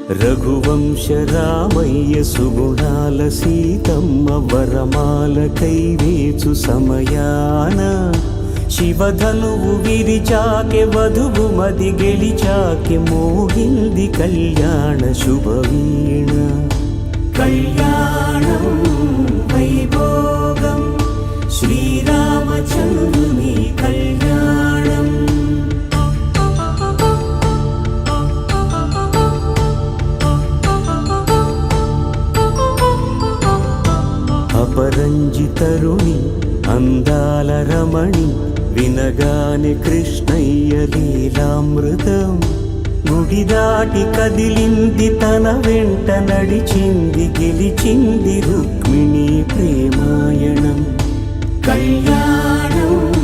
రఘువంశ రామయ్య సుగుణాల సీతమ్మ వరమాల కైవేచు సమయాన శివధనువు విరిచాకె వధువు మది గెలిచాకె మోగింది కళ్యాణ శుభవీణ. కళ్యాణం వైభోగం శ్రీరామచంద్రుని కళ్యాణం. అపరంజి తరుణి అందాల రమణి వినగానే కృష్ణయ్య లీలామృతం. గుడి దాటి కదిలింది తన వెంట నడిచింది గెలిచింది రుక్మిణి ప్రేమాయణం. కళ్యాణం